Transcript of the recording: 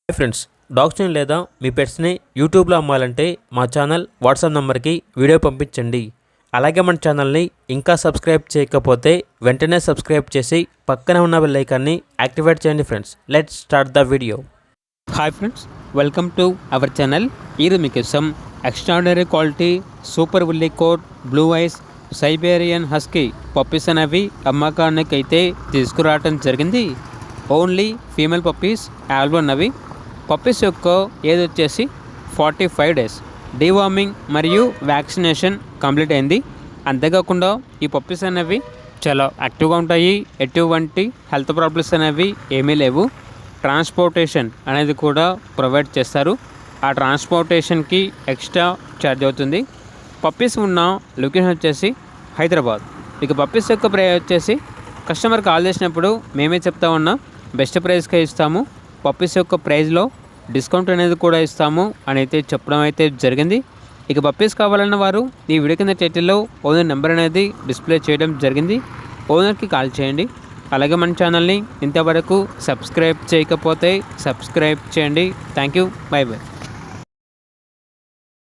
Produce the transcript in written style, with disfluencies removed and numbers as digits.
Hi friends, డాగ్స్ని లేదా మీ పెట్స్ని యూట్యూబ్లో అమ్మాలంటే మా ఛానల్ వాట్సాప్ నెంబర్కి వీడియో పంపించండి. అలాగే మన ఛానల్ని ఇంకా సబ్స్క్రైబ్ చేయకపోతే వెంటనే సబ్స్క్రైబ్ చేసి పక్కనే ఉన్న బెల్ ఐకాన్ని యాక్టివేట్ చేయండి. Friends, let's start the video. Hi friends, welcome to our channel. ఇది మీకోసం extraordinary quality super woolly coat blue eyes Siberian husky puppies అనేవి అమ్మకానికి అయితే తీసుకురావడం జరిగింది. ఓన్లీ ఫీమేల్ పప్పీస్ అవైలబుల్ ఉన్నవి. పప్పీస్ యొక్క ఏజ్ వచ్చేసి 45 డేస్. డీవార్మింగ్ మరియు వ్యాక్సినేషన్ కంప్లీట్ అయింది. అంతేకాకుండా ఈ పప్పీస్ అనేవి చాలా యాక్టివ్గా ఉంటాయి. ఎటువంటి హెల్త్ ప్రాబ్లమ్స్ అనేవి ఏమీ లేవు. ట్రాన్స్పోర్టేషన్ అనేది కూడా ప్రొవైడ్ చేస్తారు. ఆ ట్రాన్స్పోర్టేషన్కి ఎక్స్ట్రా ఛార్జ్ అవుతుంది. పప్పీస్ ఉన్న లొకేషన్ వచ్చేసి హైదరాబాద్. ఇక పప్పీస్ యొక్క ప్రైస్ వచ్చేసి కస్టమర్ కాల్ చేసినప్పుడు మేమే చెప్తా ఉన్నాం, బెస్ట్ ప్రైస్కే ఇస్తాము, పప్పీస్ యొక్క ప్రైస్లో డిస్కౌంట్ అనేది కూడా ఇస్తాము అని అయితే చెప్పడం అయితే జరిగింది. ఇక పప్పీస్ కావాలన్న వారు ఈ వీడియో కింద టైటిల్లో ఓనర్ నెంబర్ అనేది డిస్ప్లే చేయడం జరిగింది. ఓనర్కి కాల్ చేయండి. అలాగే మన ఛానల్ని ఇంతవరకు సబ్స్క్రైబ్ చేయకపోతే సబ్స్క్రైబ్ చేయండి. Thank you. By by.